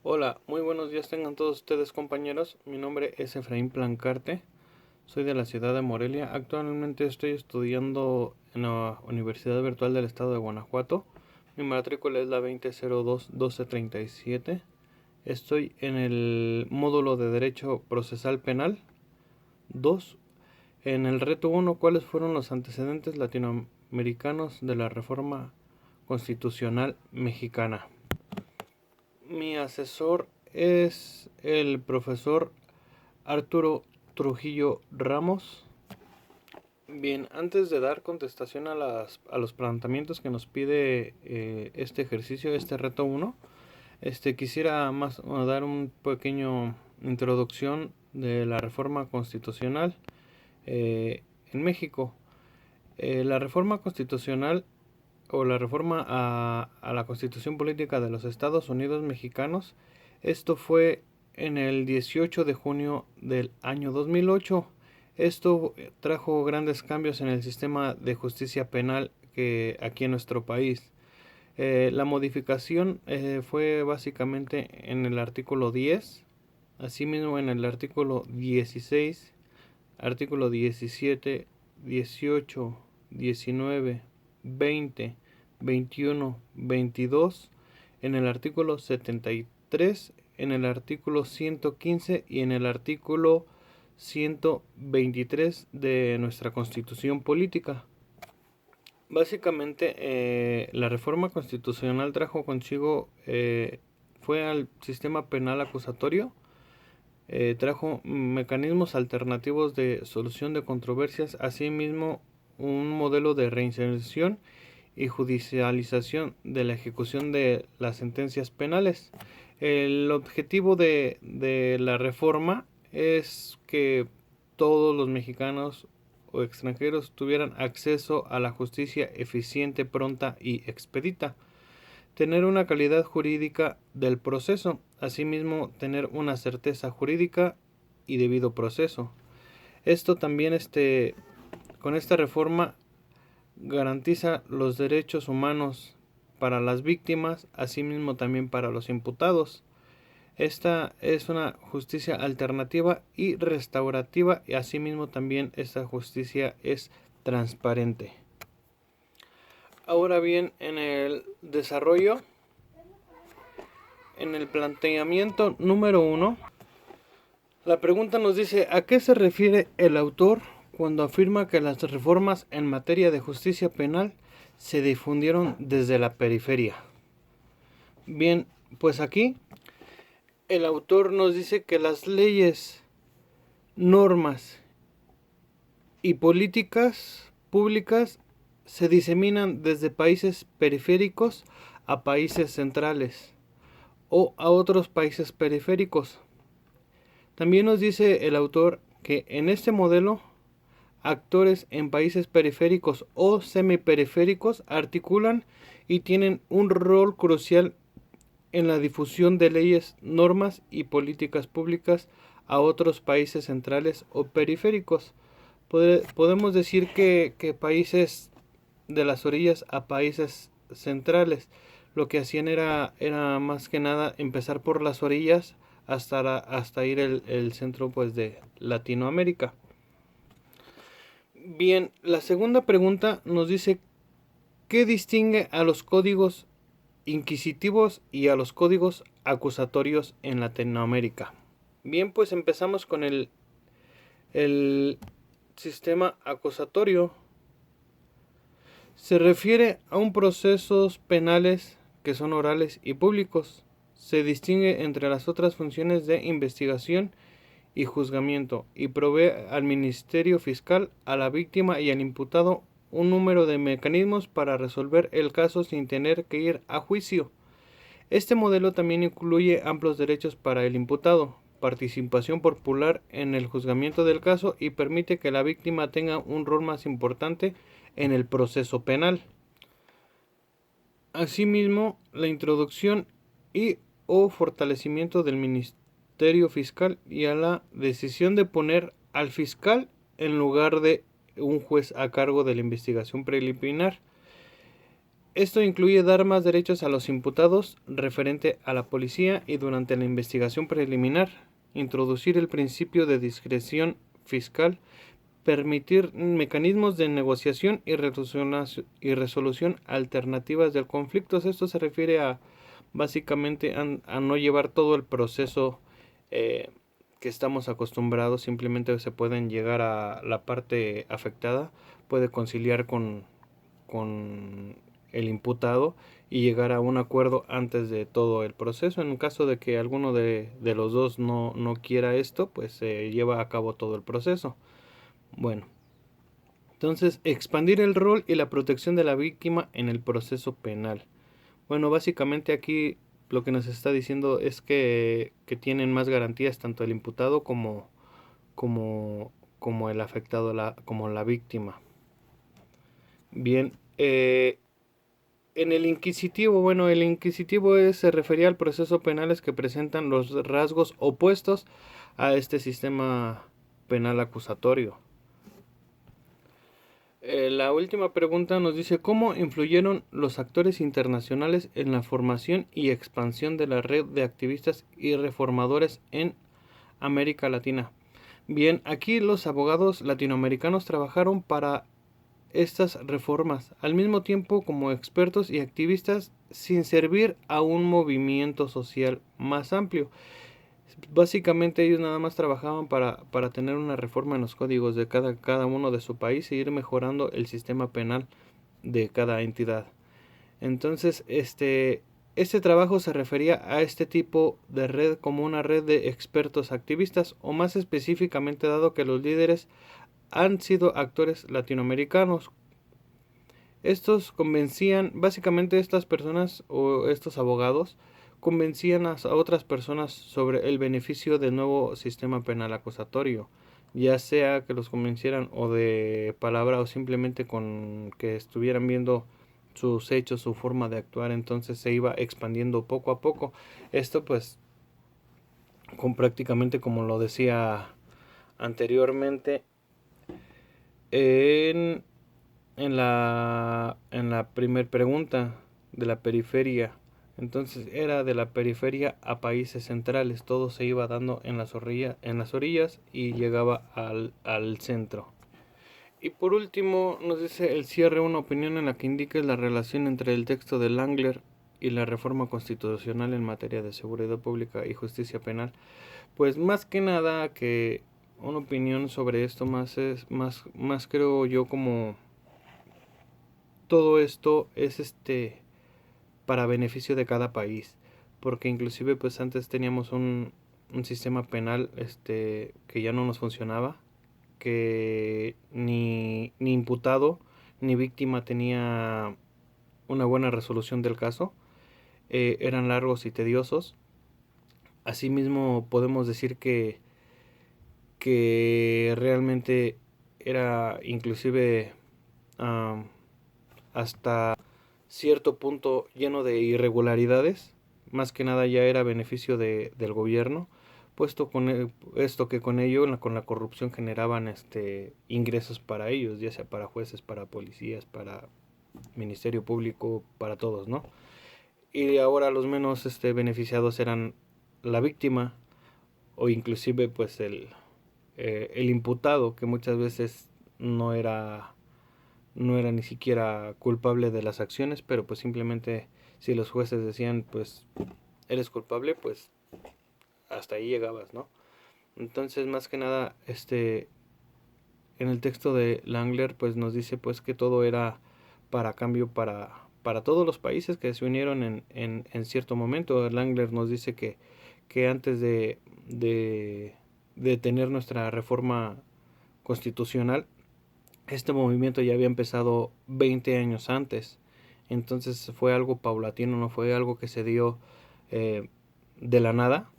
Hola, muy buenos días tengan todos ustedes compañeros. Mi nombre es Efraín Plancarte, soy de la ciudad de Morelia. Actualmente estoy estudiando en la Universidad Virtual del Estado de Guanajuato. Mi matrícula es la 2002-1237. Estoy en el módulo de Derecho Procesal Penal 2. En el reto 1, ¿cuáles fueron los antecedentes latinoamericanos de la reforma constitucional mexicana? Mi asesor es el profesor Arturo Trujillo Ramos. Bien, antes de dar contestación a los planteamientos que nos pide este ejercicio, este reto 1, quisiera dar un pequeño introducción de la reforma constitucional en México. La reforma constitucional o la reforma a la Constitución Política de los Estados Unidos Mexicanos. Esto fue en el 18 de junio del año 2008. Esto trajo grandes cambios en el sistema de justicia penal que aquí en nuestro país. La modificación fue básicamente en el artículo 10, asimismo en el artículo 16, artículo 17, 18, 19, 20, 21, 22, en el artículo 73, en el artículo 115 y en el artículo 123 de nuestra Constitución Política. Básicamente, la reforma constitucional trajo consigo, fue al sistema penal acusatorio, trajo mecanismos alternativos de solución de controversias, asimismo un modelo de reinserción y judicialización de la ejecución de las sentencias penales. El objetivo de la reforma es que todos los mexicanos o extranjeros tuvieran acceso a la justicia eficiente, pronta y expedita. Tener una calidad jurídica del proceso, asimismo tener una certeza jurídica y debido proceso. Esto también con esta reforma garantiza los derechos humanos para las víctimas, asimismo también para los imputados. Esta es una justicia alternativa y restaurativa y asimismo también esta justicia es transparente. Ahora bien, en el desarrollo, en el planteamiento número 1, la pregunta nos dice: ¿a qué se refiere el autor cuando afirma que las reformas en materia de justicia penal se difundieron desde la periferia? Bien, pues aquí el autor nos dice que las leyes, normas y políticas públicas se diseminan desde países periféricos a países centrales o a otros países periféricos. También nos dice el autor que en este modelo, actores en países periféricos o semiperiféricos articulan y tienen un rol crucial en la difusión de leyes, normas y políticas públicas a otros países centrales o periféricos. Podemos decir que países de las orillas a países centrales lo que hacían era más que nada empezar por las orillas hasta ir el centro pues de Latinoamérica. Bien, la segunda pregunta nos dice: ¿qué distingue a los códigos inquisitivos y a los códigos acusatorios en Latinoamérica? Bien, pues empezamos con el sistema acusatorio. Se refiere a un procesos penales que son orales y públicos. Se distingue entre las otras funciones de investigación y juzgamiento y provee al Ministerio Fiscal, a la víctima y al imputado un número de mecanismos para resolver el caso sin tener que ir a juicio. Este modelo también incluye amplios derechos para el imputado, participación popular en el juzgamiento del caso y permite que la víctima tenga un rol más importante en el proceso penal. Asimismo, la introducción y o fortalecimiento del Ministerio Fiscal y a la decisión de poner al fiscal en lugar de un juez a cargo de la investigación preliminar. Esto incluye dar más derechos a los imputados referente a la policía y durante la investigación preliminar, introducir el principio de discreción fiscal, permitir mecanismos de negociación y resolución alternativas del conflicto. Esto se refiere a básicamente a no llevar todo el proceso que estamos acostumbrados. Simplemente se pueden llegar a la parte afectada, puede conciliar con el imputado y llegar a un acuerdo antes de todo el proceso. En caso de que alguno de los dos no quiera esto, pues se lleva a cabo todo el proceso. Bueno, entonces expandir el rol y la protección de la víctima en el proceso penal. Bueno, básicamente aquí lo que nos está diciendo es que tienen más garantías tanto el imputado como el afectado, como la víctima. Bien, en el inquisitivo, bueno, el inquisitivo se refería al proceso penales que presentan los rasgos opuestos a este sistema penal acusatorio. La última pregunta nos dice: ¿cómo influyeron los actores internacionales en la formación y expansión de la red de activistas y reformadores en América Latina? Bien, aquí los abogados latinoamericanos trabajaron para estas reformas, al mismo tiempo como expertos y activistas, sin servir a un movimiento social más amplio. Básicamente ellos nada más trabajaban para tener una reforma en los códigos de cada uno de su país e ir mejorando el sistema penal de cada entidad. Entonces, este trabajo se refería a este tipo de red como una red de expertos activistas, o más específicamente dado que los líderes han sido actores latinoamericanos. Estos convencían, básicamente estas personas o estos abogados convencían a otras personas sobre el beneficio del nuevo sistema penal acusatorio, ya sea que los convencieran o de palabra o simplemente con que estuvieran viendo sus hechos, su forma de actuar. Entonces se iba expandiendo poco a poco. Esto pues con prácticamente, como lo decía anteriormente, en la primer pregunta de la periferia. Entonces era de la periferia a países centrales, todo se iba dando en las orillas y llegaba al centro. Y por último nos dice el cierre: una opinión en la que indique la relación entre el texto de Langler y la reforma constitucional en materia de seguridad pública y justicia penal. Pues más que nada que una opinión sobre esto, más creo yo, como todo esto es para beneficio de cada país, porque inclusive pues antes teníamos un sistema penal que ya no nos funcionaba, que ni imputado ni víctima tenía una buena resolución del caso, eran largos y tediosos. Asimismo podemos decir que realmente era inclusive hasta cierto punto lleno de irregularidades. Más que nada ya era beneficio del gobierno, puesto esto que con ello, con la corrupción, generaban ingresos para ellos, ya sea para jueces, para policías, para ministerio público, para todos, ¿no? Y ahora los menos beneficiados eran la víctima o inclusive pues el imputado, que muchas veces no era ni siquiera culpable de las acciones, pero pues simplemente si los jueces decían pues eres culpable, pues hasta ahí llegabas, ¿no? Entonces, más que nada, en el texto de Langler pues nos dice pues que todo era para cambio para todos los países que se unieron en cierto momento. Langler nos dice que antes de tener nuestra reforma constitucional, este movimiento ya había empezado 20 años antes. Entonces fue algo paulatino, no fue algo que se dio de la nada.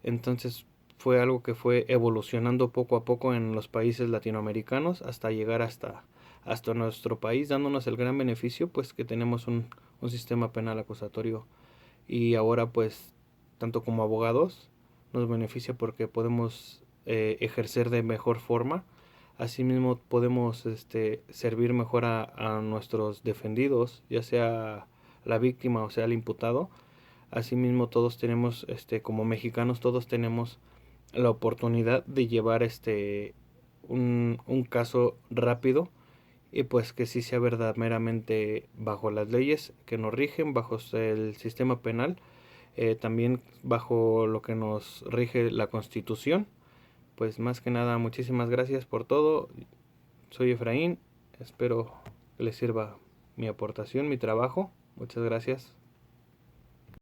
Entonces fue algo que fue evolucionando poco a poco en los países latinoamericanos hasta llegar hasta nuestro país, dándonos el gran beneficio pues que tenemos un sistema penal acusatorio. Y ahora pues tanto como abogados nos beneficia porque podemos ejercer de mejor forma, Asimismo podemos servir mejor a nuestros defendidos, ya sea la víctima o sea el imputado. Asimismo todos tenemos, como mexicanos, todos tenemos la oportunidad de llevar un caso rápido y pues que sí sea verdaderamente bajo las leyes que nos rigen, bajo el sistema penal, también bajo lo que nos rige la Constitución. Pues más que nada, muchísimas gracias por todo. Soy Efraín, espero que les sirva mi aportación, mi trabajo. Muchas gracias.